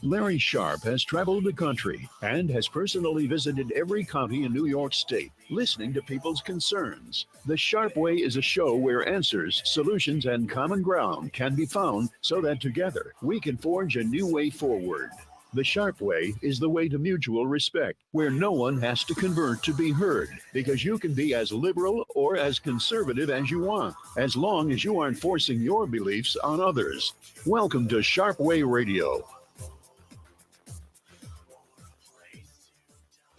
Larry Sharpe has traveled the country and has personally visited every county in New York State, listening to people's concerns. The Sharpe Way is a show where answers, solutions, and common ground can be found so that together we can forge a new way forward. The Sharpe Way is the way to mutual respect, where no one has to convert to be heard, because you can be as liberal or as conservative as you want, as long as you aren't forcing your beliefs on others. Welcome to Sharpe Way Radio.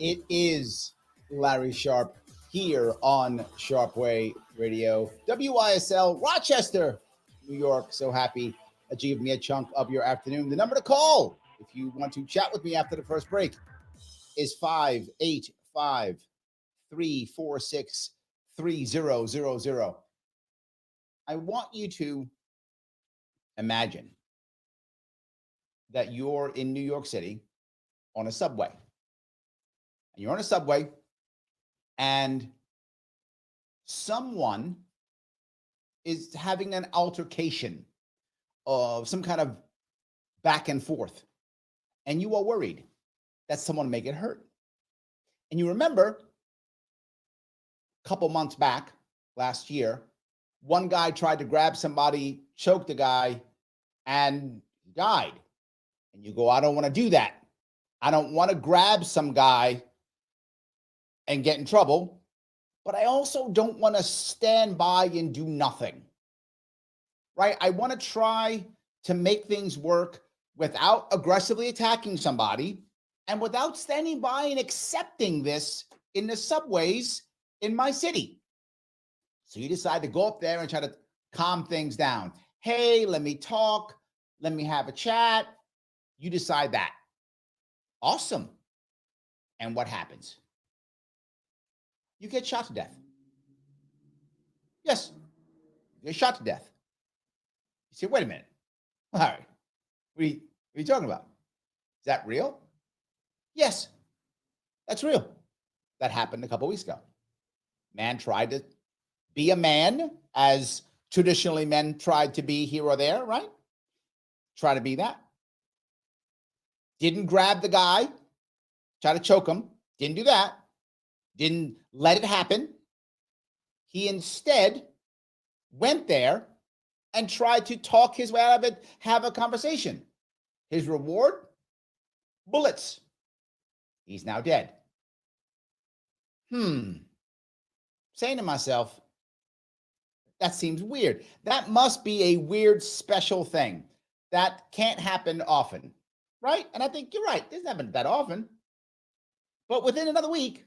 It is Larry Sharpe here on Sharpe Way Radio, WYSL, Rochester, New York. So happy that you give me a chunk of your afternoon. The number to call, if you want to chat with me after the first break, is 585-346-3000. I want you to imagine that you're in New York City on a subway. You're on a subway and someone is having an altercation of some kind of back and forth. And you are worried that someone may get hurt. And you remember a couple months back, last year, one guy tried to grab somebody, choked the guy, and died. And you go, I don't want to do that. I don't want to grab some guy and get in trouble, but I also don't want to stand by and do nothing, right? I want to try to make things work without aggressively attacking somebody and without standing by and accepting this in the subways in my city. So you decide to go up there and try to calm things down. Hey, let me talk. Let me have a chat. You decide that. Awesome. And what happens? You get shot to death. Yes, you get shot to death. You say, wait a minute. All right. What are you talking about? Is that real? Yes, that's real. That happened a couple weeks ago. Man tried to be a man, as traditionally men tried to be here or there, right? Try to be that. Didn't grab the guy, try to choke him. Didn't do that. Didn't let it happen. He instead went there and tried to talk his way out of it, have a conversation. His reward? Bullets. He's now dead. Saying to myself, that seems weird. That must be a weird, special thing. That can't happen often, right? And I think you're right. This doesn't happen that often. But within another week,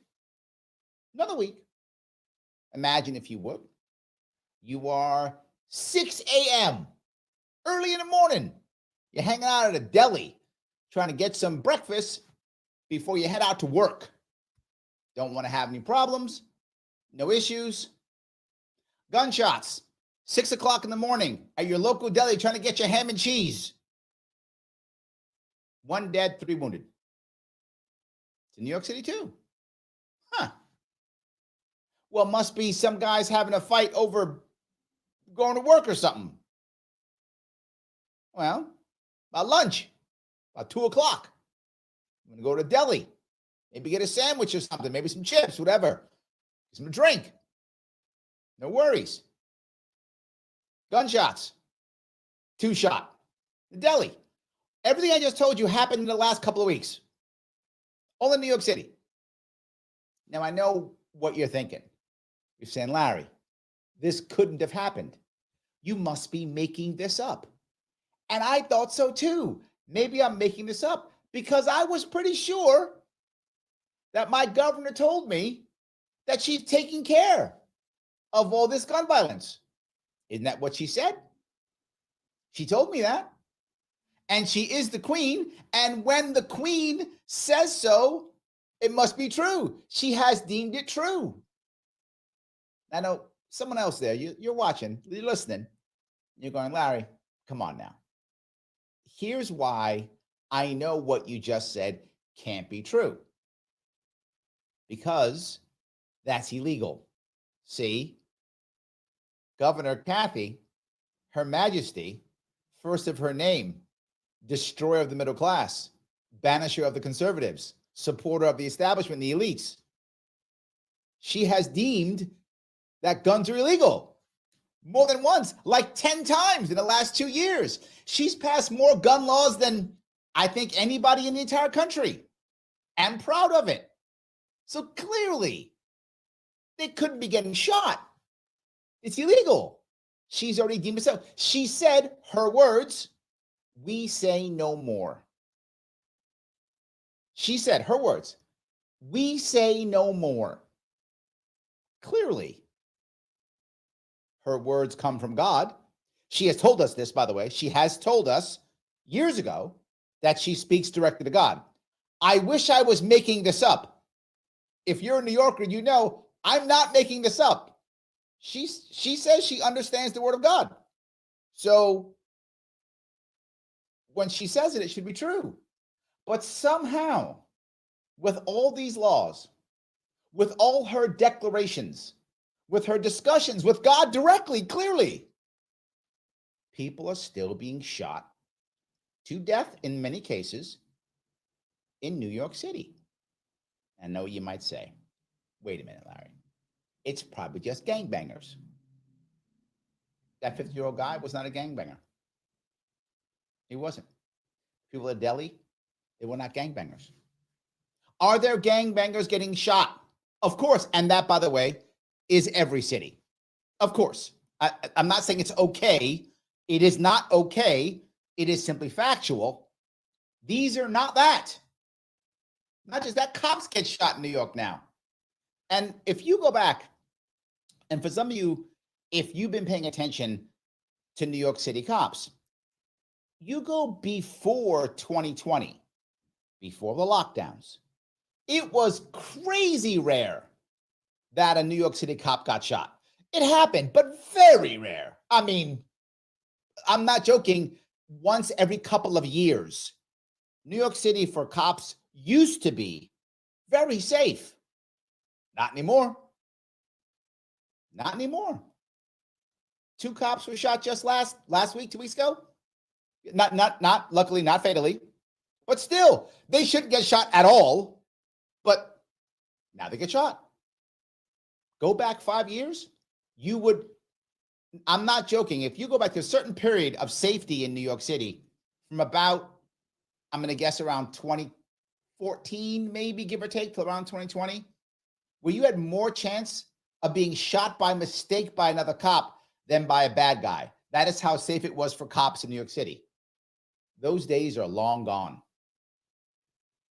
imagine if you would, you are 6 a.m., early in the morning. You're hanging out at a deli, trying to get some breakfast before you head out to work. Don't want to have any problems, no issues. Gunshots, 6 o'clock in the morning at your local deli trying to get your ham and cheese. 1 dead, 3 wounded. It's in New York City too. Well, must be some guys having a fight over going to work or something. Well, about lunch, about 2 o'clock. I'm going to go to the deli, maybe get a sandwich or something, maybe some chips, whatever. Get some drink. No worries. Gunshots, 2 shot. The deli. Everything I just told you happened in the last couple of weeks. All in New York City. Now, I know what you're thinking. You're saying, Larry, this couldn't have happened. You must be making this up. And I thought so too. Maybe I'm making this up because I was pretty sure that my governor told me that she's taking care of all this gun violence. Isn't that what she said? She told me that. And she is the queen. And when the queen says so, it must be true. She has deemed it true. I know someone else there, you're watching, you're listening. You're going, Larry, come on now. Here's why I know what you just said can't be true. Because that's illegal. See, Governor Kathy, Her Majesty, first of her name, destroyer of the middle class, banisher of the conservatives, supporter of the establishment, the elites. She has deemed that guns are illegal more than once, like 10 times in the last 2 years. She's passed more gun laws than I think anybody in the entire country. I'm proud of it. So clearly, they couldn't be getting shot. It's illegal. She's already deemed it so. She said, her words, "We say no more." She said, her words, "We say no more." Clearly, her words come from God. She has told us this, by the way. She has told us years ago that she speaks directly to God. I wish I was making this up. If you're a New Yorker, you know I'm not making this up. She says she understands the word of God. So when she says it, it should be true. But somehow, with all these laws, with all her declarations, with her discussions with God directly, clearly, people are still being shot to death in many cases in New York City. I know you might say, wait a minute, Larry, it's probably just gangbangers. That 50-year-old guy was not a gangbanger. He wasn't. People at Delhi, they were not gangbangers. Are there gangbangers getting shot? Of course. And that, by the way, is every city. Of course. I'm not saying it's okay. It is not okay. It is simply factual. These are not that. Not just that, cops get shot in New York now. And if you go back, and for some of you, if you've been paying attention to New York City cops, you go before 2020, before the lockdowns. It was crazy rare that a New York City cop got shot. It happened, but very rare. I mean, I'm not joking, once every couple of years. New York City for cops used to be very safe. Not anymore. Not anymore. 2 cops were shot just last week, 2 weeks ago. Not luckily, not fatally, but still, they shouldn't get shot at all. But now they get shot. Go back 5 years, you would, I'm not joking, if you go back to a certain period of safety in New York City from about, I'm going to guess around 2014, maybe give or take, till around 2020, where you had more chance of being shot by mistake by another cop than by a bad guy. That is how safe it was for cops in New York City. Those days are long gone.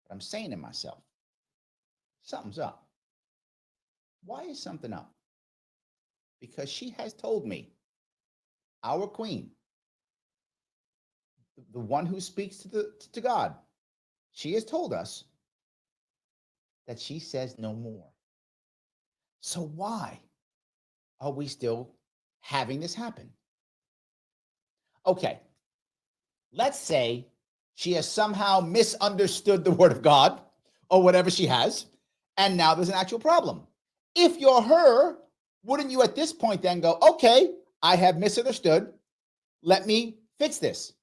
But I'm saying to myself, something's up. Why is something up? Because she has told me, our queen, the one who speaks to God, she has told us that she says no more. So why are we still having this happen? Okay, let's say she has somehow misunderstood the word of God or whatever she has, and now there's an actual problem. If you're her, wouldn't you at this point then go, okay, I have misunderstood, let me fix this?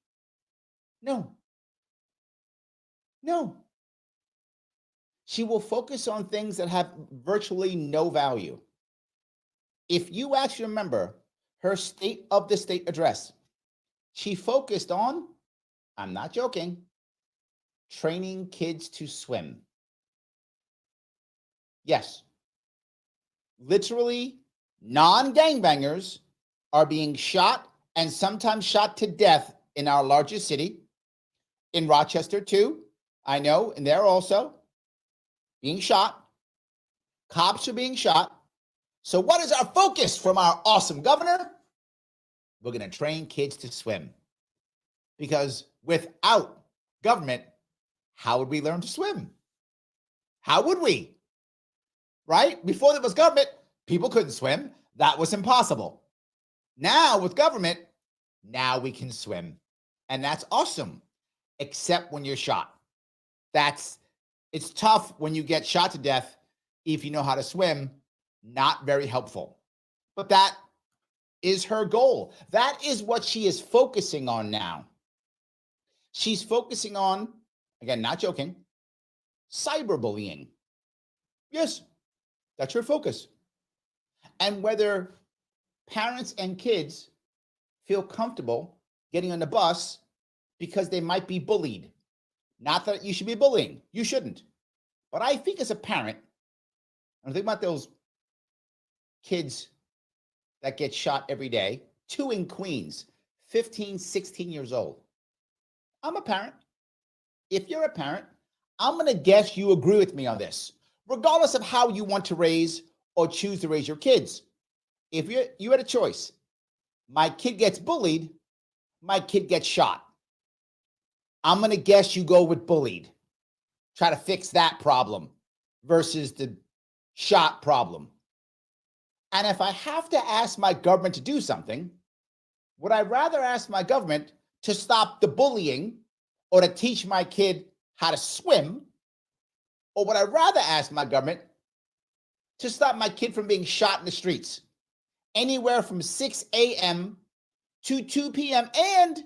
No. No. She will focus on things that have virtually no value. If you actually remember her State of the State address, she focused on, I'm not joking, training kids to swim. Yes. Literally, non-gangbangers are being shot and sometimes shot to death in our largest city, in Rochester too, I know, and there also, being shot. Cops are being shot. So what is our focus from our awesome governor? We're going to train kids to swim. Because without government, how would we learn to swim? How would we? Right? Before there was government, people couldn't swim. That was impossible. Now with government, now we can swim. And that's awesome, except when you're shot. It's tough when you get shot to death if you know how to swim. Not very helpful. But that is her goal. That is what she is focusing on now. She's focusing on, again, not joking, cyberbullying. Yes, that's her focus. And whether parents and kids feel comfortable getting on the bus because they might be bullied. Not that you should be bullying. You shouldn't. But I think as a parent, I'm thinking about those kids that get shot every day, 2 in Queens, 15, 16 years old. I'm a parent. If you're a parent, I'm going to guess you agree with me on this, regardless of how you want to raise or choose to raise your kids. If you had a choice, my kid gets bullied, my kid gets shot. I'm going to guess you go with bullied. Try to fix that problem versus the shot problem. And if I have to ask my government to do something, would I rather ask my government to stop the bullying or to teach my kid how to swim? Or would I rather ask my government to stop my kid from being shot in the streets anywhere from 6 a.m. to 2 p.m. and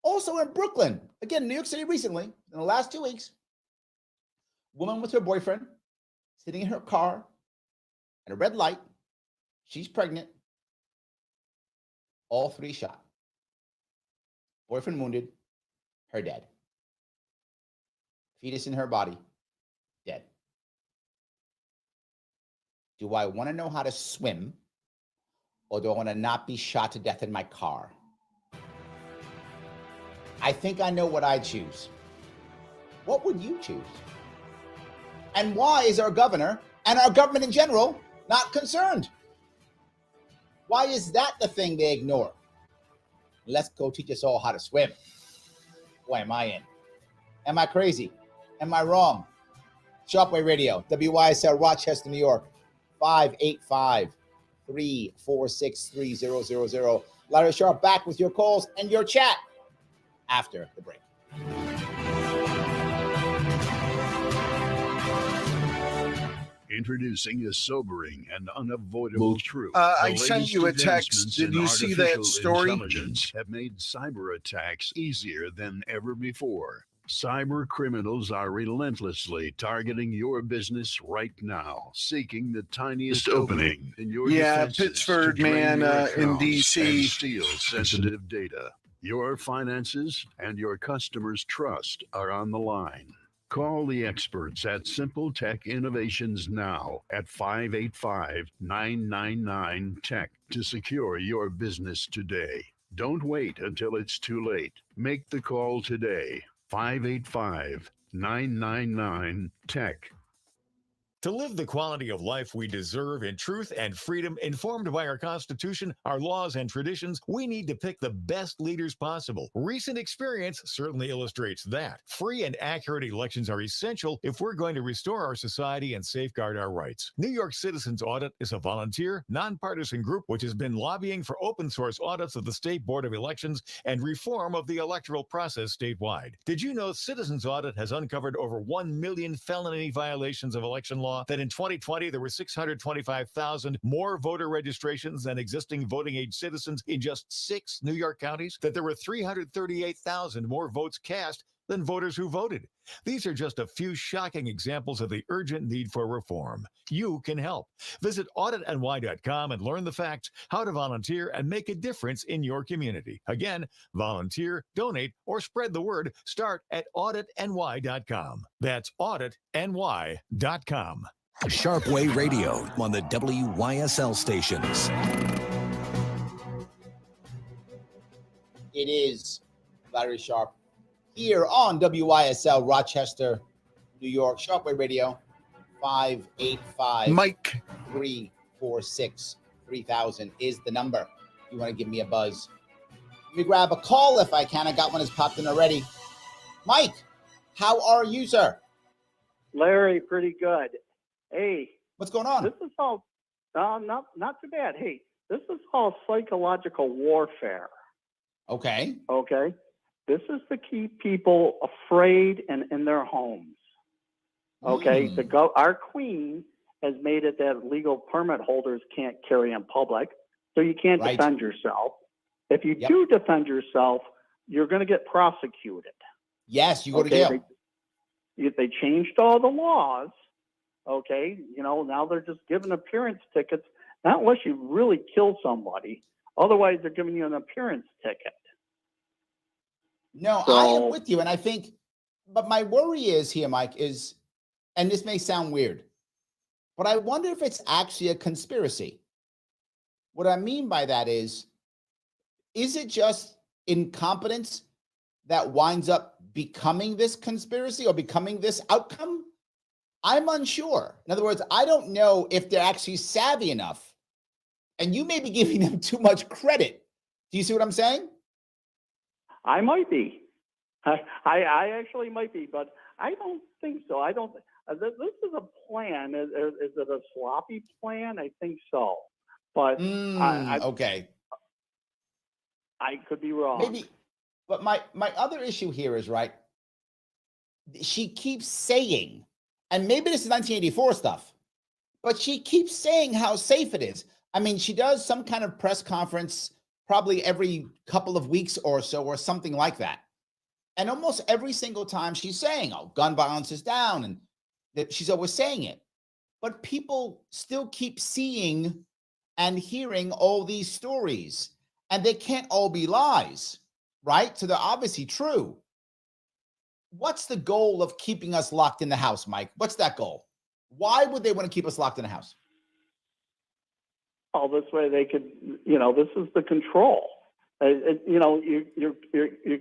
also in Brooklyn, again, New York City recently, in the last 2 weeks, woman with her boyfriend sitting in her car at a red light. She's pregnant. All 3 shot. Boyfriend wounded, her dead. Fetus in her body, dead. Do I want to know how to swim, or do I want to not be shot to death in my car? I think I know what I choose. What would you choose? And why is our governor and our government in general not concerned? Why is that the thing they ignore? Let's go teach us all how to swim. Boy, am I in. Am I crazy? Am I wrong? Sharpe Way Radio, WYSL Rochester, New York, 585-346-3000. Larry Sharpe back with your calls and your chat after the break. Introducing a sobering and unavoidable truth. I sent you a text. Did you see that story? Intelligence have made cyber attacks easier than ever before. Cyber criminals are relentlessly targeting your business right now, seeking the tiniest opening in your defenses Pittsford to drain man your in accounts DC. and steal sensitive data. Your finances and your customers' trust are on the line. Call the experts at Simple Tech Innovations now at 585-999-TECH to secure your business today. Don't wait until it's too late. Make the call today. 585-999-TECH. To live the quality of life we deserve in truth and freedom, informed by our Constitution, our laws, and traditions, we need to pick the best leaders possible. Recent experience certainly illustrates that. Free and accurate elections are essential if we're going to restore our society and safeguard our rights. New York Citizens Audit is a volunteer, nonpartisan group which has been lobbying for open source audits of the State Board of Elections and reform of the electoral process statewide. Did you know Citizens Audit has uncovered over 1 million felony violations of election law? That in 2020, there were 625,000 more voter registrations than existing voting age citizens in just 6 New York counties, that there were 338,000 more votes cast than voters who voted. These are just a few shocking examples of the urgent need for reform. You can help. Visit auditny.com and learn the facts, how to volunteer, and make a difference in your community. Again, volunteer, donate, or spread the word. Start at auditny.com. That's auditny.com. Sharpe Way Radio on the WYSL stations. It is Larry Sharpe here on WYSL Rochester, New York. Sharpe Way Radio, 585 Mike. 346-3000 is the number. You want to give me a buzz. Let me grab a call if I can. I got one that's popped in already. Mike, how are you, sir? Larry, pretty good. Hey, what's going on? This is all not too bad. Hey, this is all psychological warfare. Okay. This is to keep people afraid and in their homes. Okay. Our queen has made it that legal permit holders can't carry in public, so you can't defend yourself. If you do defend yourself, you're going to get prosecuted. Yes, you go to jail. They changed all the laws. Okay, now they're just giving appearance tickets, not unless you really kill somebody. Otherwise, they're giving you an appearance ticket. No, I am with you. And I think, but my worry is here, Mike, is, and this may sound weird, but I wonder if it's actually a conspiracy. What I mean by that is it just incompetence that winds up becoming this conspiracy or becoming this outcome? I'm unsure. In other words, I don't know if they're actually savvy enough, and you may be giving them too much credit. Do you see what I'm saying? I might be. I actually might be, but I don't think so. I don't. This is a plan. Is it a sloppy plan? I think so. But okay. I could be wrong. Maybe. But my other issue here is, right, she keeps saying, and maybe this is 1984 stuff, but she keeps saying how safe it is. I mean, she does some kind of press conference probably every couple of weeks or so, or something like that. And almost every single time she's saying, oh, gun violence is down, and that she's always saying it. But people still keep seeing and hearing all these stories, and they can't all be lies, right? So they're obviously true. What's the goal of keeping us locked in the house, Mike? What's that goal? Why would they want to keep us locked in the house? Oh, this way they could, this is the control. You're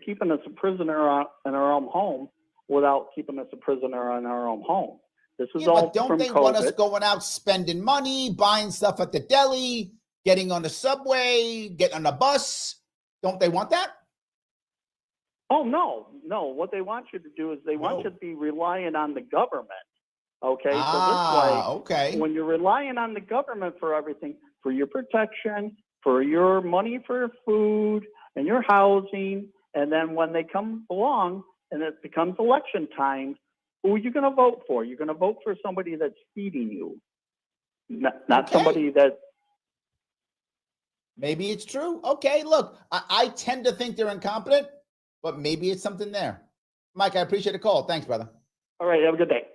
keeping us a prisoner in our own home without keeping us a prisoner in our own home. This is all but don't from they COVID. Want us going out spending money, buying stuff at the deli, getting on the subway, getting on the bus? Don't they want that? Oh, no. What they want you to do is they want you to be reliant on the government. Okay, so this way, when you're relying on the government for everything, for your protection, for your money for food and your housing, and then when they come along and it becomes election time, who are you going to vote for? You're going to vote for somebody that's feeding you, not somebody that... Maybe it's true. Okay, look, I tend to think they're incompetent, but maybe it's something there. Mike, I appreciate the call. Thanks, brother. All right, have a good day.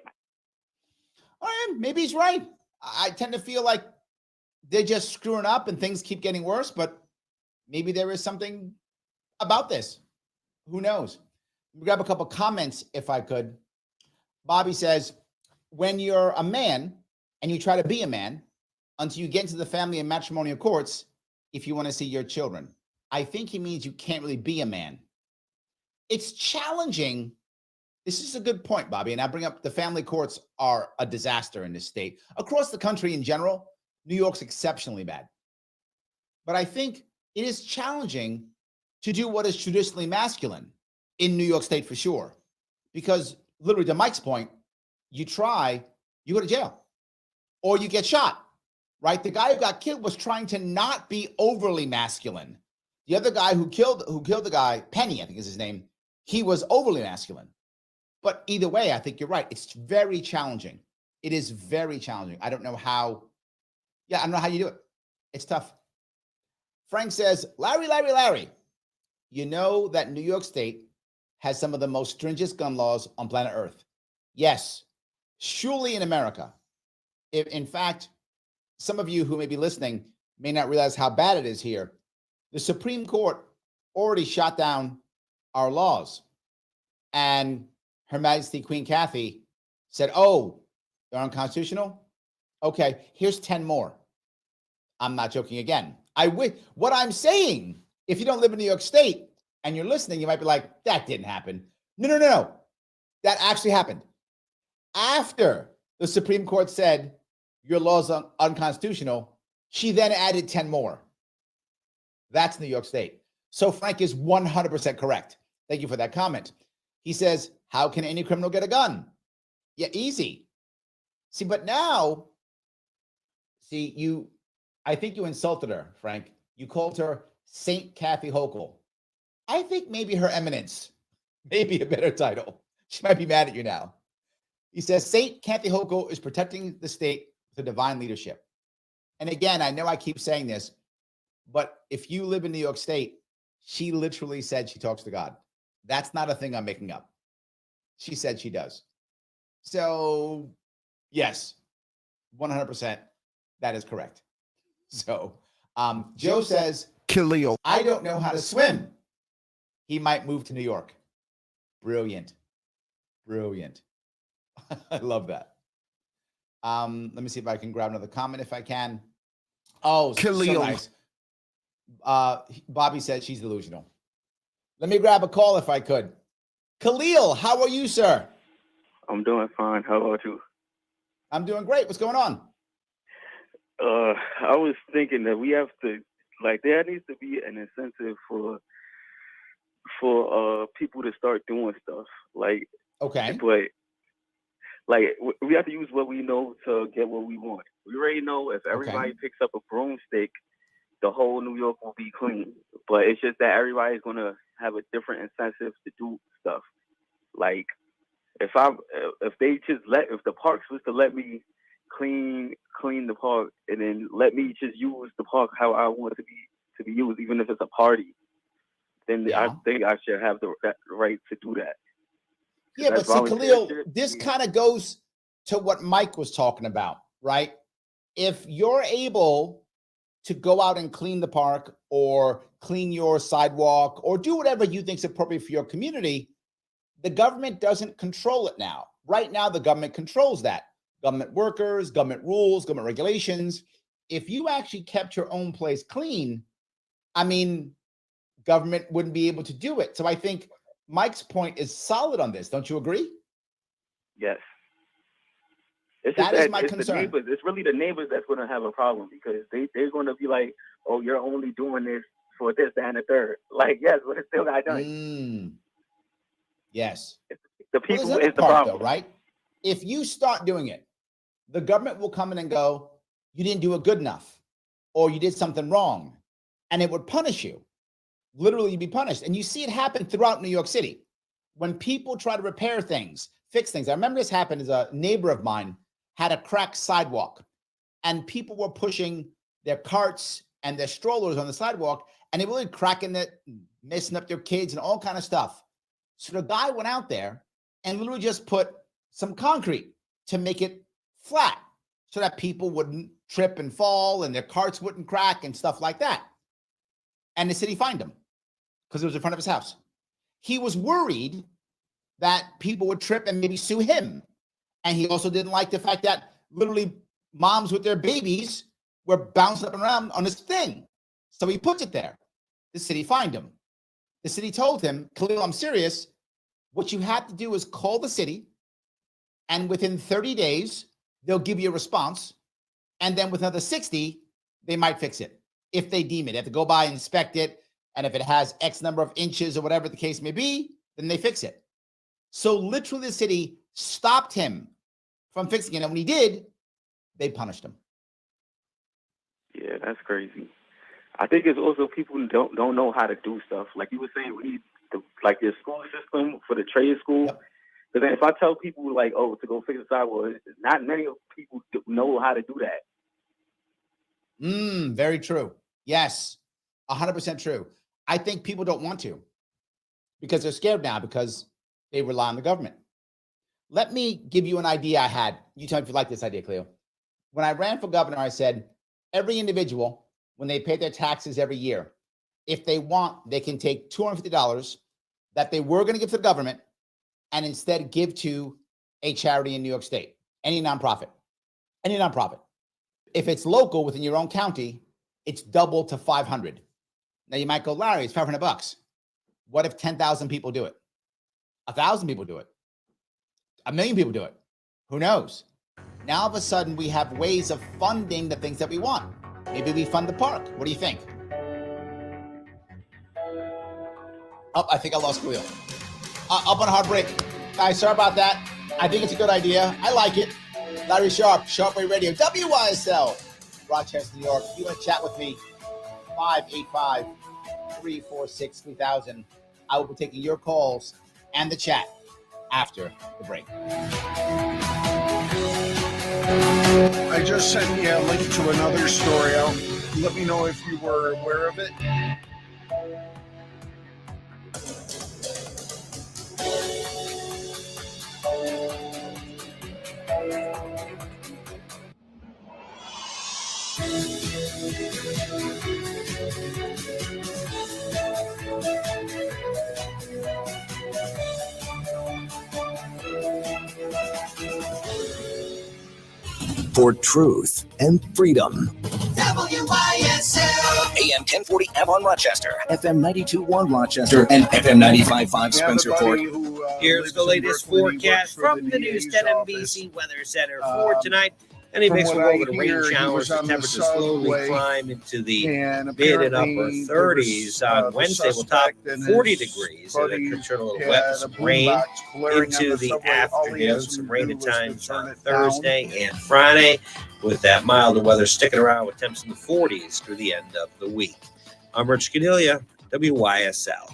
All right, maybe he's right. I tend to feel like they're just screwing up and things keep getting worse, but maybe there is something about this. Who knows? Let me grab a couple comments if I could. Bobby says, when you're a man and you try to be a man until you get into the family and matrimonial courts, if you want to see your children, I think he means you can't really be a man. It's challenging. This is a good point, Bobby. And I bring up the family courts are a disaster in this state. Across the country in general, New York's exceptionally bad. But I think it is challenging to do what is traditionally masculine in New York State for sure. Because literally to Mike's point, you try, you go to jail or you get shot, right? The guy who got killed was trying to not be overly masculine. The other guy who killed the guy, Penny, I think is his name, he was overly masculine. But either way, I think you're right. It's very challenging. It is very challenging. I don't know how you do it. It's tough. Frank says, Larry, you know that New York State has some of the most stringent gun laws on planet Earth. Yes, surely in America. In fact, some of you who may be listening may not realize how bad it is here. The Supreme Court already shot down our laws. And Her Majesty Queen Kathy said, oh, they're unconstitutional? Okay, here's 10 more. I'm not joking again. What I'm saying, if you don't live in New York State and you're listening, you might be like, that didn't happen. No. That actually happened. After the Supreme Court said your laws are unconstitutional, she then added 10 more. That's New York State. So Frank is 100% correct. Thank you for that comment. He says, how can any criminal get a gun? Yeah, easy. See, but now, I think you insulted her, Frank. You called her Saint Kathy Hochul. I think maybe Her Eminence, maybe a better title. She might be mad at you now. He says, Saint Kathy Hochul is protecting the state with divine leadership. And again, I know I keep saying this, but if you live in New York State, She literally said she talks to God. That's not a thing I'm making up. She said she does. So, yes, 100%, that is correct. So, Joe says, Khalil, I don't know how to swim. He might move to New York. Brilliant. Brilliant. I love that. Let me see if I can grab another comment if I can. Oh, Khalil. So nice. Bobby said she's delusional. Let me grab a call if I could. Khalil, how are you, sir? I'm doing fine. How about you? I'm doing great. What's going on? I was thinking that we have to, like, there needs to be an incentive for people to start doing stuff. Like, okay, but like we have to use what we know to get what we want. We already know if everybody picks up a broomstick, the whole New York will be clean. But it's just that everybody's gonna have a different incentive to do stuff. Like if the parks was to let me clean the park and then let me just use the park how I want it to be used, even if it's a party, then I think I should have that right to do that. Yeah, but see, Khalil, this kind of goes to what Mike was talking about, right? If you're able to go out and clean the park or clean your sidewalk or do whatever you think is appropriate for your community, the government doesn't control it now. Right now, the government controls that. Government workers, government rules, government regulations. If you actually kept your own place clean, I mean, government wouldn't be able to do it. So I think Mike's point is solid on this. Don't you agree? Yes. That is my concern. It's really the neighbors that's going to have a problem because they're going to be like, oh, you're only doing this for this, that, and the third. Like, yes, but it's still not done. Yes. The people is the problem. Though, right? If you start doing it, the government will come in and go, you didn't do it good enough or you did something wrong, and it would punish you. Literally, you'd be punished. And you see it happen throughout New York City. When people try to repair things, fix things. I remember this happened as a neighbor of mine had a cracked sidewalk and people were pushing their carts and their strollers on the sidewalk and they were really cracking it, messing up their kids and all kind of stuff. So the guy went out there and literally just put some concrete to make it flat so that people wouldn't trip and fall and their carts wouldn't crack and stuff like that. And the city fined him because it was in front of his house. He was worried that people would trip and maybe sue him. And he also didn't like the fact that literally moms with their babies were bouncing up and around on this thing. So he puts it there. The city fined him. The city told him, Khalil, I'm serious. What you have to do is call the city, and within 30 days, they'll give you a response. And then with another 60, they might fix it. If they deem it, they have to go by and inspect it. And if it has X number of inches or whatever the case may be, then they fix it. So literally the city stopped him from fixing it. And when he did, they punished him. Yeah, that's crazy. I think it's also people who don't know how to do stuff. Like you were saying, we need your school system for the trade school. Yep. But then if I tell people like, oh, to go fix the sidewalk, not many people know how to do that. Very true. Yes, 100% true. I think people don't want to because they're scared now because they rely on the government. Let me give you an idea I had. You tell me if you like this idea, Cleo. When I ran for governor, I said, every individual, when they pay their taxes every year, if they want, they can take $250 that they were going to give to the government and instead give to a charity in New York State, any nonprofit. If it's local within your own county, it's double to $500. Now you might go, Larry, it's $500. What if 10,000 people do it? 1,000 people do it? 1 million people do it? Who knows? Now all of a sudden we have ways of funding the things that we want. Maybe we fund the park. What do you think? Oh, I think I lost Khalil. Up on a hard break. Guys, sorry about that. I think it's a good idea. I like it. Larry Sharpe, Sharpe Way Radio, WYSL, Rochester, New York. If you want to chat with me, 585-346-3000. I will be taking your calls and the chat after the break. I just sent you a link to another story. Let me know if you were aware of it. for truth and freedom. WYSL. AM 1040 Avon Rochester, FM 92.1 Rochester, and FM 95.5 Spencerport. Here's the latest forecast from the News 10 NBC Weather Center for tonight. Any mix will over the rain showers. The temperatures slowly climb into the mid and upper 30s. On Wednesday, we'll top 40 degrees. And it could turn a little wet with some rain into the afternoon. Some rain at times on Thursday and Friday, with that milder weather sticking around with temps in the 40s through the end of the week. I'm Rich Cornelia, WYSL.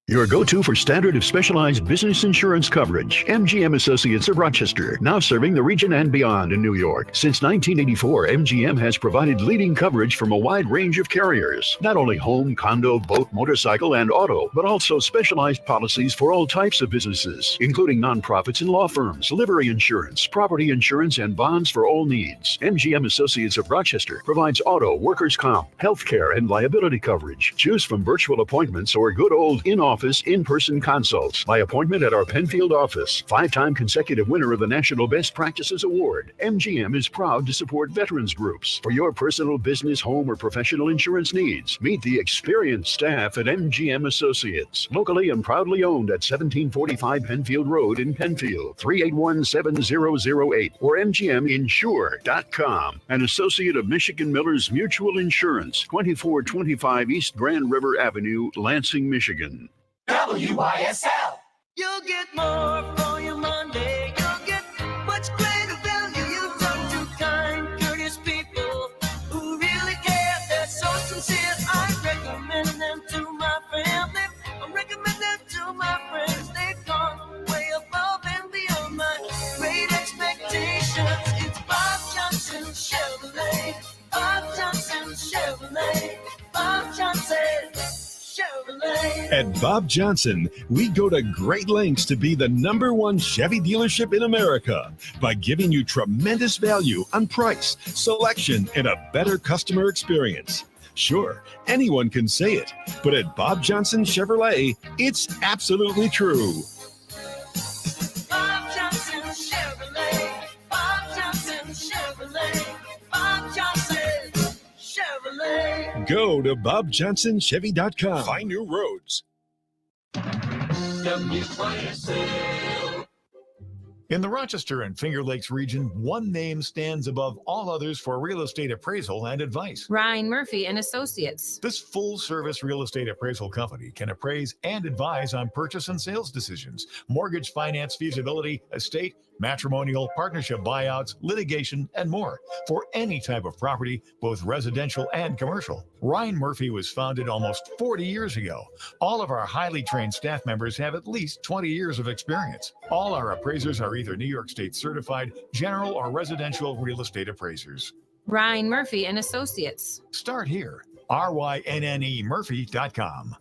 Your go-to for standard of specialized business insurance coverage. MGM Associates of Rochester, now serving the region and beyond in New York. Since 1984, MGM has provided leading coverage from a wide range of carriers. Not only home, condo, boat, motorcycle, and auto, but also specialized policies for all types of businesses, including nonprofits and law firms, livery insurance, property insurance, and bonds for all needs. MGM Associates of Rochester provides auto, workers' comp, healthcare, and liability coverage. Choose from virtual appointments or good old in-office in-person consults by appointment at our Penfield office. 5-time consecutive winner of the National Best Practices Award. MGM is proud to support veterans groups. For your personal, business, home, or professional insurance needs, meet the experienced staff at MGM Associates. Locally and proudly owned at 1745 Penfield Road in Penfield, 381-7008 or mgminsure.com. An associate of Michigan Millers Mutual Insurance, 2425 East Grand River Avenue, Lansing, Michigan. WYSL. You'll get more for your Monday. You'll get much greater value. You talk to kind, courteous people who really care. They're so sincere. I recommend them to my family. I recommend them to my friends. They've gone way above and beyond my great expectations. It's Bob Johnson Chevrolet. Bob Johnson Chevrolet. Bob Johnson Chevrolet. At Bob Johnson, we go to great lengths to be the #1 Chevy dealership in America by giving you tremendous value on price, selection, and a better customer experience. Sure, anyone can say it, but at Bob Johnson Chevrolet, it's absolutely true. Bob Johnson Chevrolet. Bob Johnson Chevrolet. Bob Johnson Chevrolet. Go to BobJohnsonChevy.com. Find new roads. WYSL. In the Rochester and Finger Lakes region, one name stands above all others for real estate appraisal and advice. Ryan Murphy and Associates. This full-service real estate appraisal company can appraise and advise on purchase and sales decisions, mortgage finance feasibility, estate, matrimonial, partnership buyouts, litigation, and more for any type of property, both residential and commercial. Ryan Murphy was founded almost 40 years ago. All of our highly trained staff members have at least 20 years of experience. All our appraisers are either New York State certified general or residential real estate appraisers. Ryan Murphy and Associates. Start here. RYNNEMurphy.com.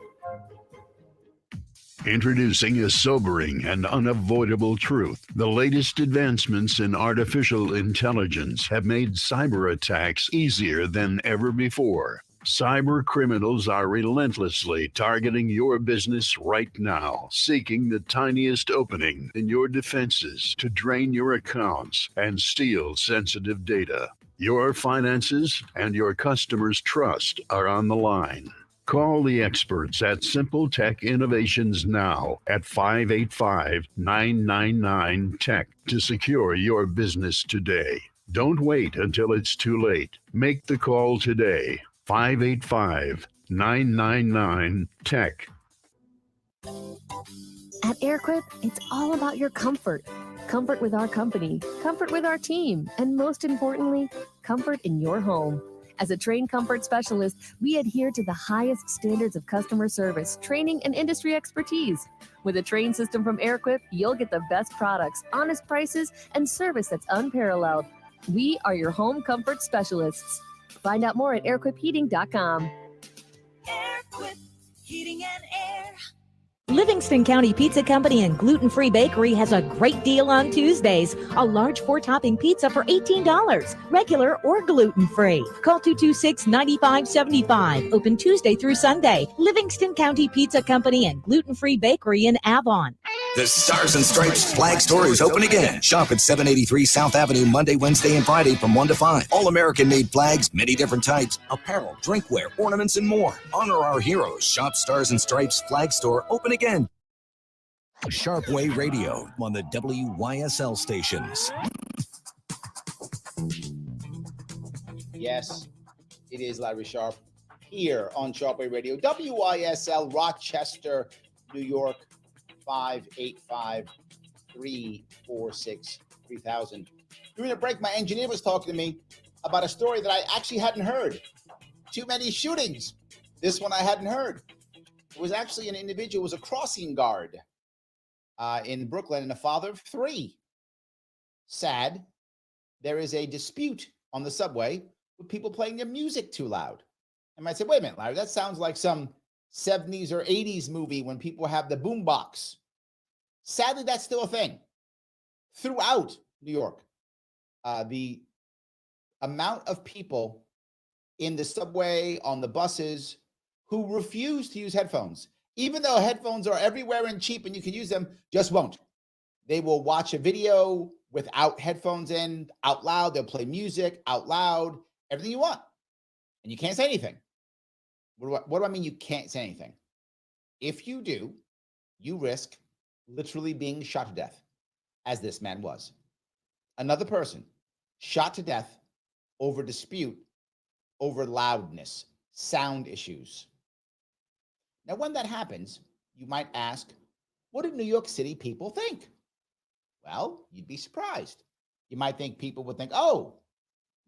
Introducing a sobering and unavoidable truth. The latest advancements in artificial intelligence have made cyber attacks easier than ever before. Cyber criminals are relentlessly targeting your business right now, seeking the tiniest opening in your defenses to drain your accounts and steal sensitive data. Your finances and your customers' trust are on the line. Call the experts at Simple Tech Innovations now at 585-999-TECH to secure your business today. Don't wait until it's too late. Make the call today. 585-999-TECH. At AirQuip, it's all about your comfort. Comfort with our company, comfort with our team, and most importantly, comfort in your home. As a trained comfort specialist, we adhere to the highest standards of customer service, training, and industry expertise. With a trained system from AirQuip, you'll get the best products, honest prices, and service that's unparalleled. We are your home comfort specialists. Find out more at airquipheating.com. AirQuip Heating and Air. Livingston County Pizza Company and Gluten Free Bakery has a great deal on Tuesdays. A large 4-topping pizza for $18, regular or gluten-free. Call 226-9575. Open Tuesday through Sunday. Livingston County Pizza Company and Gluten Free Bakery in Avon. The Stars and Stripes flag store is open again. Shop at 783 South Avenue Monday, Wednesday, and Friday from 1 to 5. All American-made flags, many different types, apparel, drinkware, ornaments, and more. Honor our heroes. Shop Stars and Stripes flag store open again. Sharpe Way Radio on the WYSL stations. Yes, it is Larry Sharpe here on Sharpe Way Radio. WYSL Rochester, New York, 585-346-3000. During the break, my engineer was talking to me about a story that I actually hadn't heard. Too many shootings. This one I hadn't heard. It was actually an individual, was a crossing guard in Brooklyn, and a father of 3. Sad. There is a dispute on the subway with people playing their music too loud. And I said, wait a minute, Larry, that sounds like some 70s or 80s movie when people have the boombox. Sadly, that's still a thing throughout New York. The amount of people in the subway, on the buses, who refuse to use headphones, even though headphones are everywhere and cheap and you can use them, just won't. They will watch a video without headphones in, out loud. They'll play music out loud, everything you want. And you can't say anything. What do I mean you can't say anything? If you do, you risk literally being shot to death, as this man was. Another person shot to death over dispute, over loudness, sound issues. Now, when that happens, you might ask, what do New York City people think? Well, you'd be surprised. You might think people would think, oh,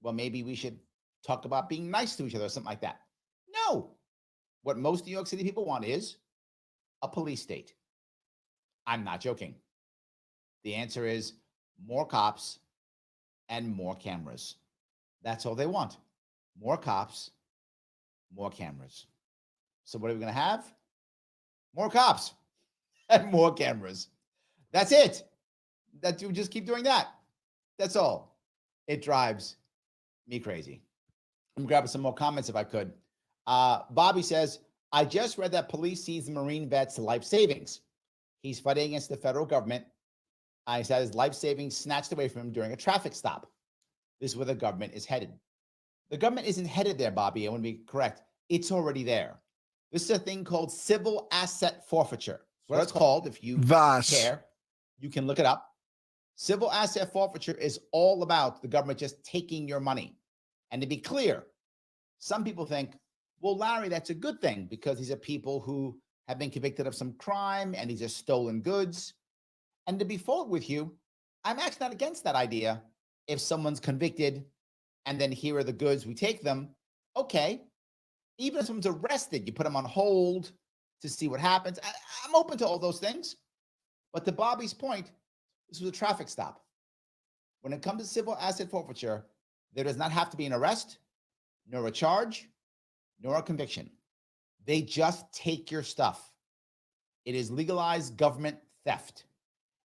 well, maybe we should talk about being nice to each other or something like that. No. What most New York City people want is a police state. I'm not joking. The answer is more cops and more cameras. That's all they want. More cops, more cameras. So what are we going to have? More cops and more cameras. That's it. That you just keep doing that. That's all. It drives me crazy. I'm grabbing some more comments if I could. Bobby says, I just read that police seized Marine vet's life savings. He's fighting against the federal government. He said his life savings snatched away from him during a traffic stop. This is where the government is headed. The government isn't headed there, Bobby. I want to be correct. It's already there. This is a thing called civil asset forfeiture. That's what it's called. If you care, you can look it up. Civil asset forfeiture is all about the government just taking your money. And to be clear, some people think, well, Larry, that's a good thing because these are people who have been convicted of some crime and these are stolen goods. And to be forward with you, I'm actually not against that idea. If someone's convicted and then here are the goods, we take them, okay. Even if someone's arrested, you put them on hold to see what happens. I'm open to all those things. But to Bobby's point, this was a traffic stop. When it comes to civil asset forfeiture, there does not have to be an arrest, nor a charge, nor a conviction. They just take your stuff. It is legalized government theft.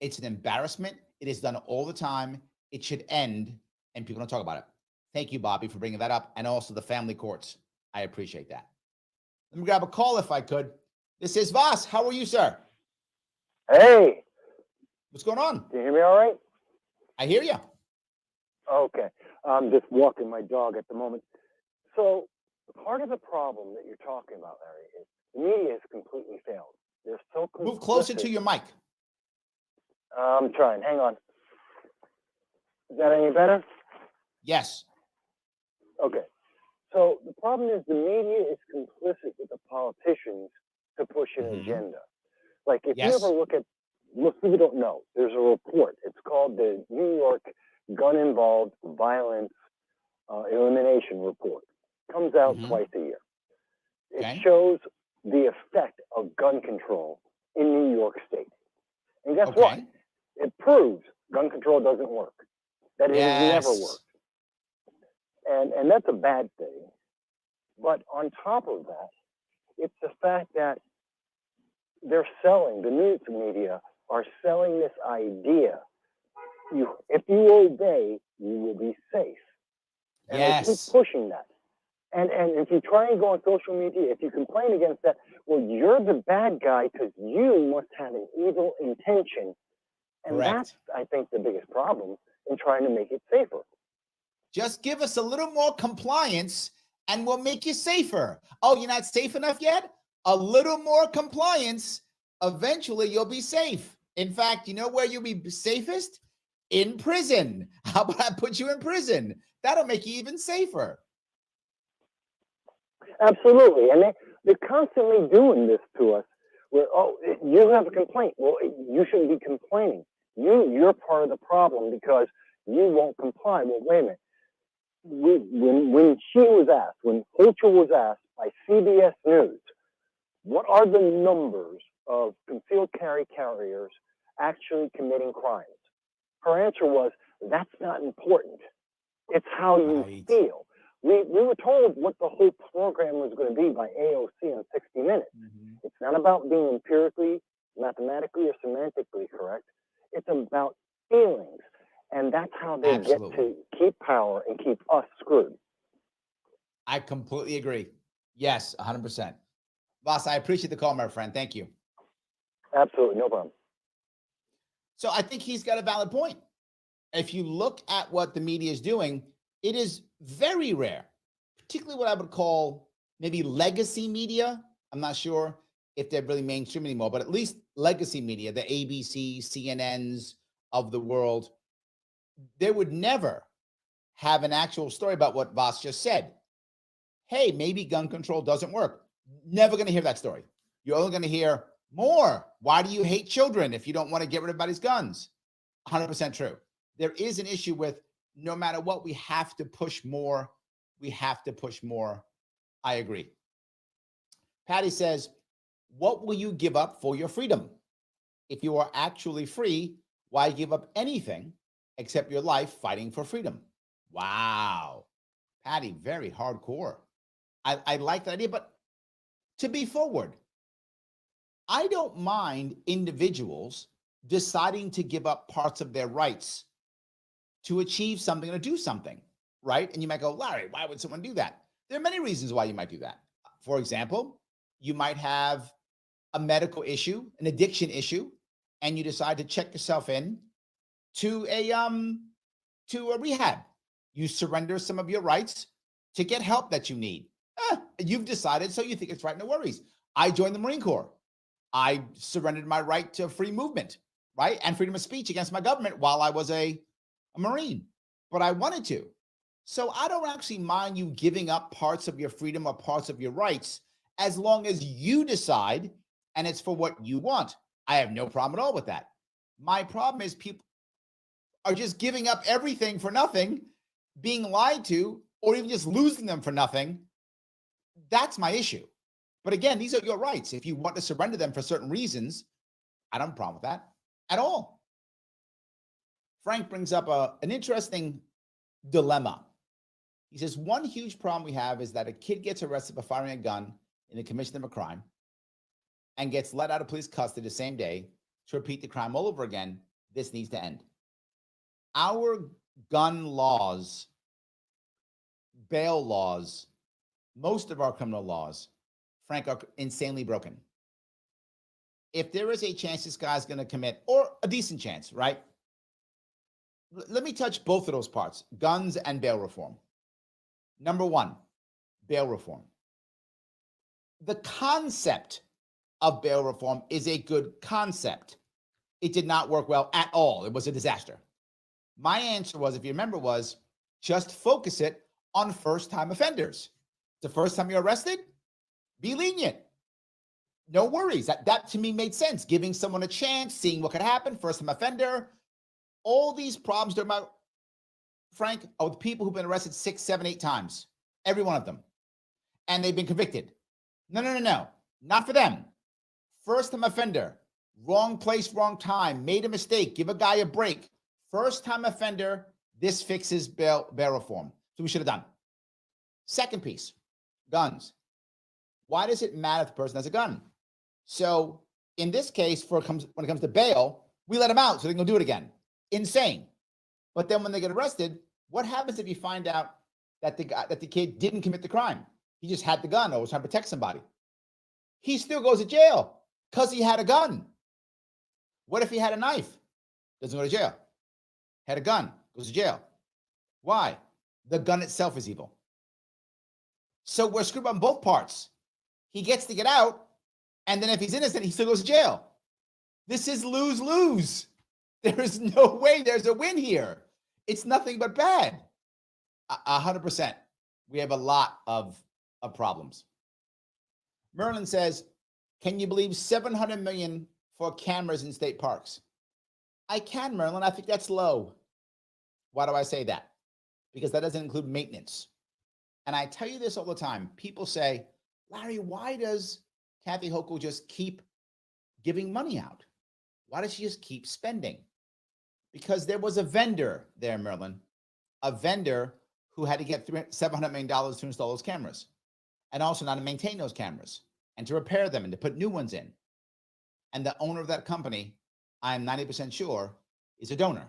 It's an embarrassment. It is done all the time. It should end, and people don't talk about it. Thank you, Bobby, for bringing that up, and also the family courts. I appreciate that. Let me grab a call if I could. This is Voss. How are you, sir? Hey. What's going on? Can you hear me all right? I hear you. Okay. I'm just walking my dog at the moment. So part of the problem that you're talking about, Larry, is the media has completely failed. They're so complicit. Move closer to your mic. I'm trying. Hang on. Is that any better? Yes. Okay. So the problem is the media is complicit with the politicians to push an agenda. Like if you ever look, most people don't know, there's a report. It's called the New York Gun-Involved Violence Elimination Report. It comes out twice a year. It shows the effect of gun control in New York State. And guess what? It proves gun control doesn't work. That it has never worked. And that's a bad thing. But on top of that, it's the fact that they're selling, the news media are selling this idea. If you obey, you will be safe. And they keep pushing that. And if you try and go on social media, if you complain against that, well, you're the bad guy because you must have an evil intention. And Correct. That's, I think, the biggest problem in trying to make it safer. Just give us a little more compliance and we'll make you safer. Oh, you're not safe enough yet? A little more compliance. Eventually, you'll be safe. In fact, you know where you'll be safest? In prison. How about I put you in prison? That'll make you even safer. Absolutely. And they're constantly doing this to us where, oh, you have a complaint. Well, you shouldn't be complaining. You're part of the problem because you won't comply. Well, wait a minute. When Holcher was asked by CBS News, what are the numbers of concealed carry carriers actually committing crimes? Her answer was, that's not important. It's how you feel. We were told what the whole program was going to be by AOC on 60 Minutes. Mm-hmm. It's not about being empirically, mathematically, or semantically correct. It's about feelings. And that's how they get to keep power and keep us screwed. I completely agree. Yes, 100%. Boss, I appreciate the call, my friend. Thank you. Absolutely, no problem. So I think he's got a valid point. If you look at what the media is doing, it is very rare, particularly what I would call maybe legacy media. I'm not sure if they're really mainstream anymore, but at least legacy media, the ABC, CNNs of the world, they would never have an actual story about what Voss just said. Hey, maybe gun control doesn't work. Never going to hear that story. You're only going to hear more. Why do you hate children if you don't want to get rid of everybody's guns? 100% true. There is an issue with no matter what, we have to push more. We have to push more. I agree. Patty says, what will you give up for your freedom? If you are actually free, why give up anything except your life fighting for freedom? Wow. Patty, very hardcore. I like that idea, but to be forward, I don't mind individuals deciding to give up parts of their rights to achieve something or do something, right? And you might go, Larry, why would someone do that? There are many reasons why you might do that. For example, you might have a medical issue, an addiction issue, and you decide to check yourself in to a rehab. You surrender some of your rights to get help that you need. You've decided, so you think it's right, no worries. I joined the Marine Corps. I surrendered my right to free movement, right? And freedom of speech against my government while I was a Marine, but I wanted to. So I don't actually mind you giving up parts of your freedom or parts of your rights as long as you decide and it's for what you want. I have no problem at all with that. My problem is people are just giving up everything for nothing, being lied to, or even just losing them for nothing. That's my issue. But again, these are your rights. If you want to surrender them for certain reasons, I don't have a problem with that at all. Frank brings up an interesting dilemma. He says, one huge problem we have is that a kid gets arrested for firing a gun in the commission of a crime and gets let out of police custody the same day to repeat the crime all over again. This needs to end. Our gun laws, bail laws, most of our criminal laws, Frank, are insanely broken. If there is a chance this guy's going to commit, or a decent chance, right? Let me touch both of those parts, guns and bail reform. Number one, bail reform. The concept of bail reform is a good concept. It did not work well at all. It was a disaster. My answer was, if you remember, was just focus it on first-time offenders. The first time you're arrested, be lenient. No worries. That to me made sense. Giving someone a chance, seeing what could happen, first-time offender. All these problems, Frank, are with people who've been arrested 6, 7, 8 times. Every one of them. And they've been convicted. No. Not for them. First-time offender. Wrong place, wrong time. Made a mistake. Give a guy a break. First-time offender. This fixes bail reform. So we should have done. Second piece. Guns. Why does it matter if the person has a gun? So in this case, when it comes to bail, we let them out so they can go do it again. Insane. But then when they get arrested, what happens if you find out that the kid didn't commit the crime. He just had the gun or was trying to protect somebody. He still goes to jail because he had a gun. What if he had a knife? Doesn't go to jail. Had a gun, goes to jail. Why? The gun itself is evil. So we're screwed on both parts. He gets to get out, and then if he's innocent, he still goes to jail. This is lose-lose. There is no way there's a win here. It's nothing but bad. 100%. We have a lot of problems. Merlin says, can you believe $700 million for cameras in state parks? I can, Merlin. I think that's low. Why do I say that? Because that doesn't include maintenance. And I tell you this all the time. People say, Larry, why does Kathy Hochul just keep giving money out? Why does she just keep spending? Because there was a vendor there, Merlin, a vendor who had to get $700 million to install those cameras, and also now to maintain those cameras and to repair them and to put new ones in. And the owner of that company, I'm 90% sure, is a donor.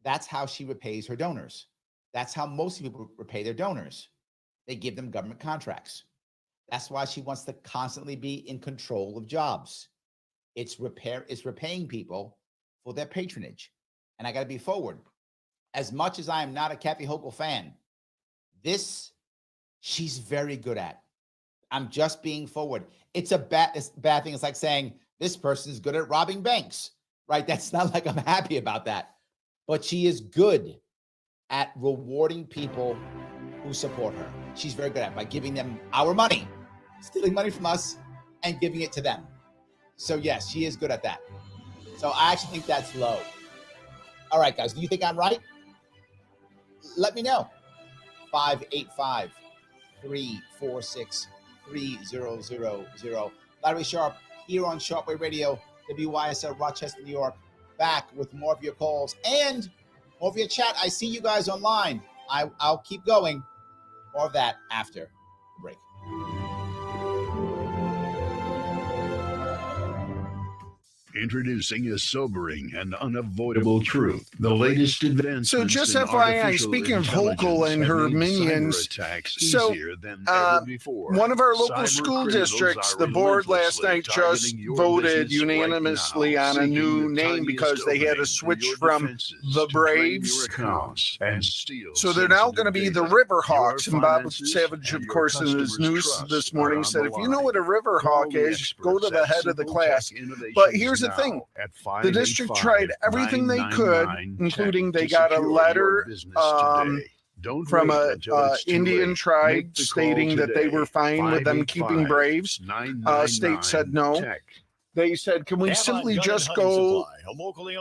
That's how she repays her donors. That's how most people repay their donors. They give them government contracts. That's why she wants to constantly be in control of jobs. It's repaying people for their patronage. And I got to be forward. As much as I am not a Kathy Hochul fan, this she's very good at. I'm just being forward. It's a bad thing. It's like saying this person is good at robbing banks, right? That's not like I'm happy about that. But she is good at rewarding people who support her. She's very good at it by giving them our money, stealing money from us and giving it to them. So yes, she is good at that. So I actually think that's low. All right, guys, do you think I'm right? Let me know. 585-346-3000. Larry Sharpe here on Sharpe Way Radio, WYSL Rochester, New York. Back with more of your calls and more of your chat. I see you guys online. I'll keep going. More of that after the break. Introducing a sobering and unavoidable truth. The latest advancements. So just FYI, speaking of Hochul and her minions, so one of our local school districts, the board last night just voted unanimously on a new name because they had to switch from the Braves. So they're now going to be the Riverhawks. And Bob Savage, of course, in his news this morning said, if you know what a Riverhawk is, go to the head of the class. But here's the thing, the district tried everything they could, including they got a letter from a Indian tribe stating that they were fine with them keeping Braves. State said no. They said, can we simply just go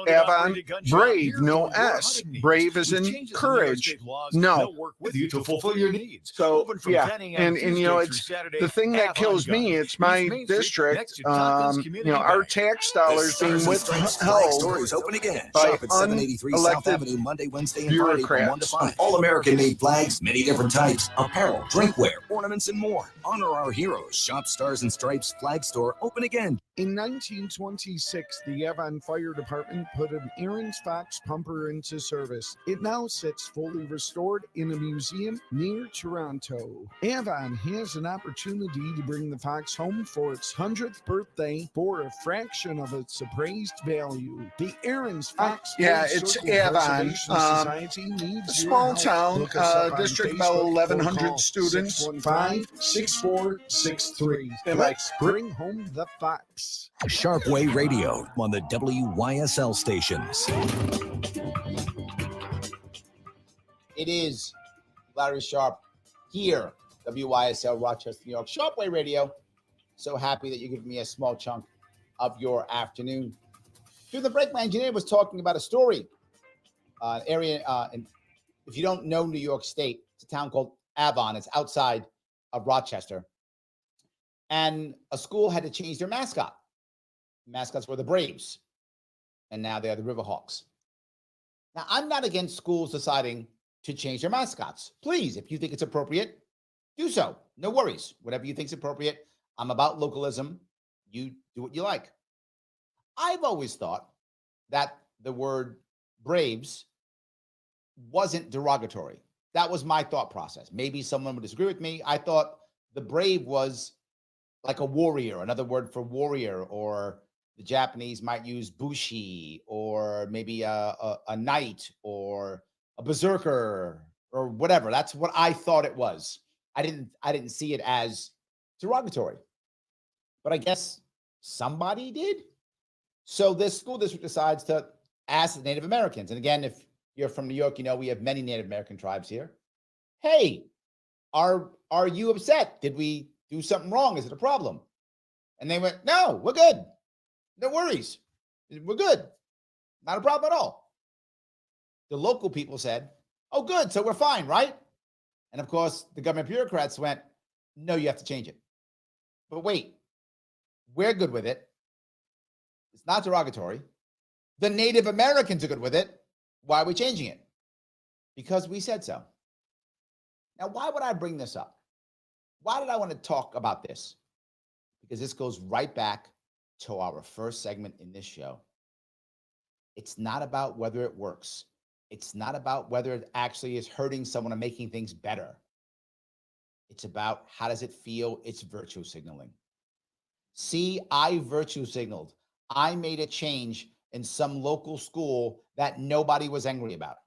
Avon Brave, no S. Brave is in courage. No. With you to fulfill your needs. So, yeah. And you know, it's the thing that kills me. It's my district. You know, our tax dollars being withheld stores open again. Shop at 783 South Avenue Monday, Wednesday, and Friday from 1 to 5. All American made flags, many different types, apparel, drinkware, ornaments, and more. Honor our heroes. Shop Stars and Stripes flag store open again. In 1926, the Avon Fire Department put an Aaron's Fox pumper into service. It now sits fully restored in a museum near Toronto. Avon has an opportunity to bring the Fox home for its 100th birthday for a fraction of its appraised value. The Aaron's Fox it's Avon. A small town, district about 1,100 students. 56463. Let's bring home the Fox. Sharpe Way Radio on the WYSL stations. It is Larry Sharpe here, WYSL Rochester, New York, Sharpe Way Radio. So happy that you give me a small chunk of your afternoon. Through the break, my engineer was talking about a story, area. And if you don't know New York State, it's a town called Avon. It's outside of Rochester. And a school had to change their mascot. Mascots were the Braves, and now they are the Riverhawks. Now, I'm not against schools deciding to change their mascots. Please, if you think it's appropriate, do so. No worries. Whatever you think is appropriate. I'm about localism. You do what you like. I've always thought that the word Braves wasn't derogatory. That was my thought process. Maybe someone would disagree with me. I thought the brave was like a warrior, another word for warrior, or the Japanese might use bushi, or maybe a knight, or a berserker, or whatever. That's what I thought it was. I didn't see it as derogatory, but I guess somebody did. So this school district decides to ask the Native Americans. And again, if you're from New York, you know we have many Native American tribes here. Hey, are you upset? Did we do something wrong? Is it a problem? And they went, no, we're good. No worries. We're good. Not a problem at all. The local people said, oh, good. So we're fine, right? And of course, the government bureaucrats went, no, you have to change it. But wait, we're good with it. It's not derogatory. The Native Americans are good with it. Why are we changing it? Because we said so. Now, why would I bring this up? Why did I want to talk about this? Because this goes right back to our first segment in this show. It's not about whether it works. It's not about whether it actually is hurting someone or making things better. It's about how does it feel? It's virtue signaling. See, I virtue signaled. I made a change in some local school that nobody was angry about,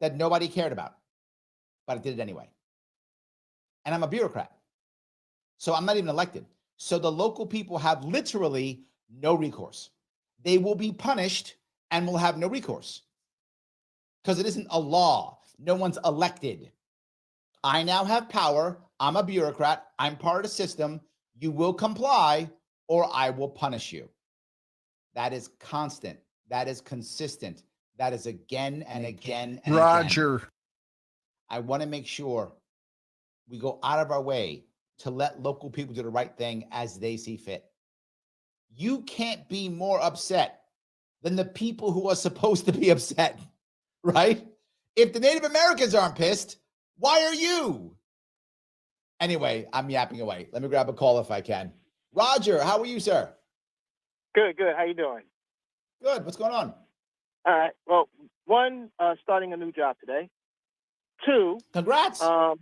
that nobody cared about, but I did it anyway. And I'm a bureaucrat, so I'm not even elected. So the local people have literally no recourse. They will be punished and will have no recourse because it isn't a law. No one's elected. I now have power. I'm a bureaucrat. I'm part of the system. You will comply or I will punish you. That is constant. That is consistent. That is again and again and Roger. Again. I want to make sure we go out of our way to let local people do the right thing as they see fit. You can't be more upset than the people who are supposed to be upset, right? If the Native Americans aren't pissed, why are you? Anyway, I'm yapping away. Let me grab a call if I can. Roger, how are you, sir? Good. How you doing? Good. What's going on? All right. Well, one, starting a new job today. Two. Congrats. Yeah.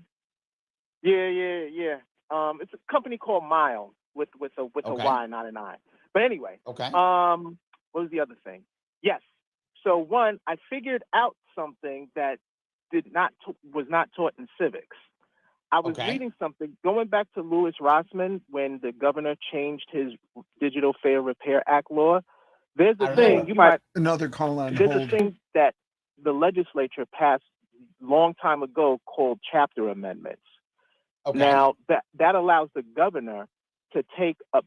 It's a company called Mile with a Y, not an I. But anyway. Okay. What was the other thing? Yes. So one, I figured out something that was not taught in civics. I was reading something going back to Louis Rossman when the governor changed his Digital Fair Repair Act law. There's a thing you might another call on there's hold. a thing that the legislature passed a long time ago called chapter amendments. Okay. Now that allows the governor to take a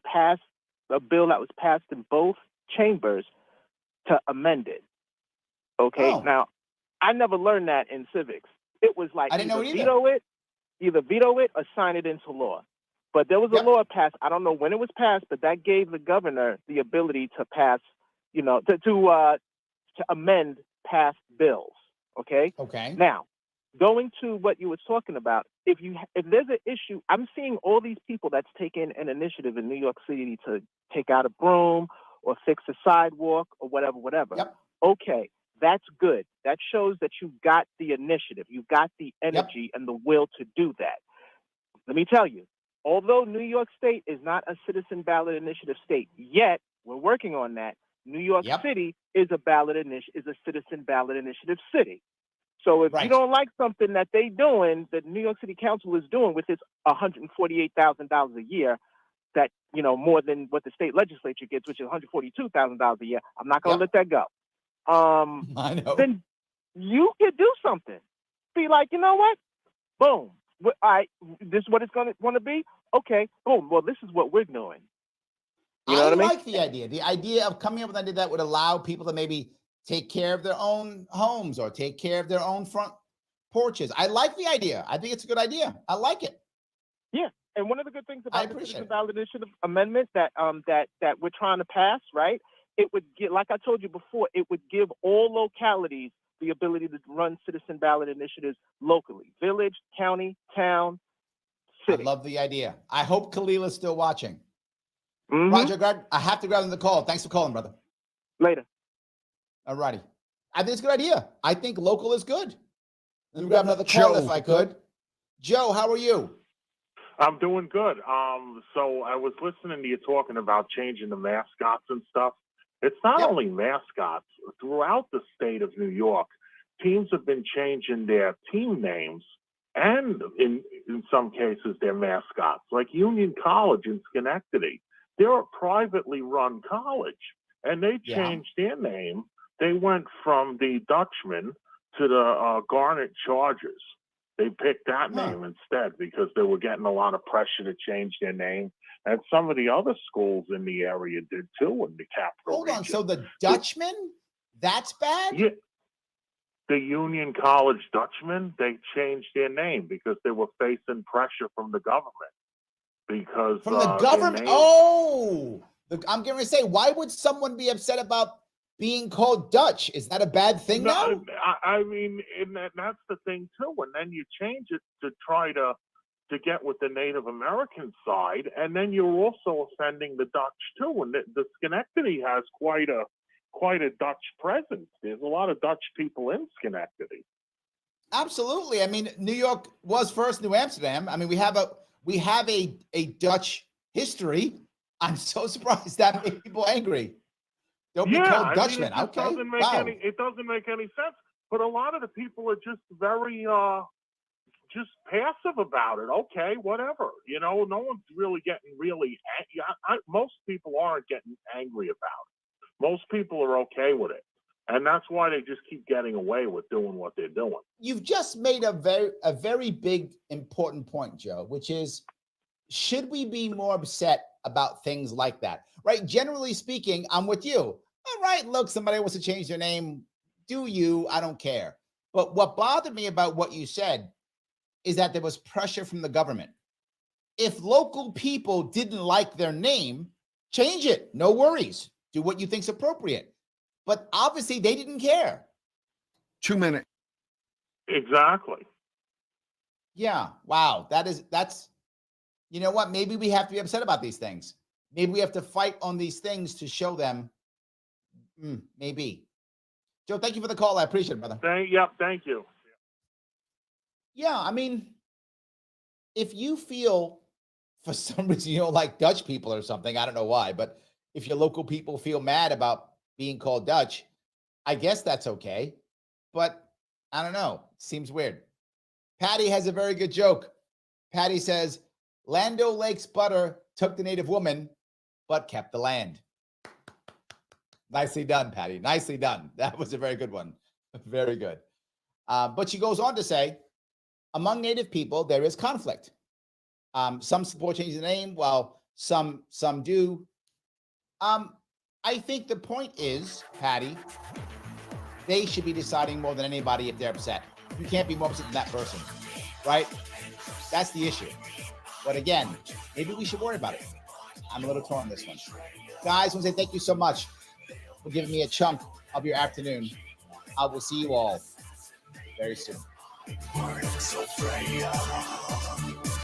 bill that was passed in both chambers to amend it. Okay. Oh. Now I never learned that in civics. It was like I didn't know either veto it or sign it into law. But there was a law passed. I don't know when it was passed, but that gave the governor the ability to pass, to amend past bills. Okay. Okay. Now, going to what you were talking about, if there's an issue, I'm seeing all these people that's taken an initiative in New York City to take out a broom or fix a sidewalk or whatever. Yep. Okay. That's good. That shows that you got the initiative. You got the energy and the will to do that. Let me tell you, although New York State is not a citizen ballot initiative state yet, we're working on that. New York City is a citizen ballot initiative city. So if you don't like something that they doing, that New York City Council is doing with its $148,000 a year, that more than what the state legislature gets, which is $142,000 a year, I'm not going to let that go. I know. Then you could do something. Be like, you know what? Boom. All right, this is what it's going to be? Okay, boom. Well, this is what we're doing. You know what I mean? Like the idea of coming up with an idea that would allow people to maybe take care of their own homes or take care of their own front porches. I like the idea. I think it's a good idea. I like it. Yeah. And one of the good things about the Citizen Ballot Initiative Amendment that we're trying to pass, right? It would get, like I told you before, it would give all localities the ability to run citizen ballot initiatives locally, village, county, town, city. I love the idea. I hope Khalil is still watching. Mm-hmm. Roger, I have to grab him the call. Thanks for calling, brother. Later. All righty. I think it's a good idea. I think local is good. Let me grab another call if I could. Joe, how are you? I'm doing good. So I was listening to you talking about changing the mascots and stuff. It's not only mascots. Throughout the state of New York, teams have been changing their team names and, in some cases, their mascots. Like Union College in Schenectady, they're a privately run college, and they changed their name. They went from the Dutchman to the Garnet Chargers. They picked that name instead because they were getting a lot of pressure to change their name. And some of the other schools in the area did too in the capital Hold on, region. so the Dutchman, that's bad? Yeah. The Union College Dutchmen, they changed their name because they were facing pressure from the government. Because from the government? I'm going to say, why would someone be upset about being called Dutch? Is that a bad thing now? I mean, that's the thing too. And then you change it to try to get with the Native American side, and then you're also offending the Dutch too. And the Schenectady has quite a Dutch presence. There's a lot of Dutch people in Schenectady. Absolutely. I mean, New York was first New Amsterdam. I mean, we have a Dutch history. I'm so surprised that made people angry. Don't be called Dutchman. It doesn't make any sense. But a lot of the people are just very just passive about it. Okay, whatever. You know, no one's really getting most people aren't getting angry about it. Most people are okay with it. And that's why they just keep getting away with doing what they're doing. You've just made a very big, important point, Joe, which is, should we be more upset about things like that? Right? Generally speaking, I'm with you. All right, look, somebody wants to change their name. Do you? I don't care. But what bothered me about what you said is that there was pressure from the government. If local people didn't like their name, change it. No worries. Do what you think's appropriate. But obviously they didn't care. 2 minutes. Exactly. Yeah. Wow. That's, you know what? Maybe we have to be upset about these things. Maybe we have to fight on these things to show them. Maybe. Joe, thank you for the call. I appreciate it, brother. Thank you. Yeah, I mean, if you feel for some reason you don't like Dutch people or something, I don't know why, but if your local people feel mad about being called Dutch, I guess that's okay. But I don't know. Seems weird. Patty has a very good joke. Patty says, Lando Lake's butter took the native woman, but kept the land. Nicely done, Patty. Nicely done. That was a very good one. Very good. But she goes on to say, among native people, there is conflict. Some support changing the name, while some do. I think the point is, Patty, they should be deciding more than anybody if they're upset. You can't be more upset than that person, right? That's the issue. But again, maybe we should worry about it. I'm a little torn on this one. Guys, I want to say thank you so much for giving me a chunk of your afternoon. I will see you all very soon. WYSL Radio.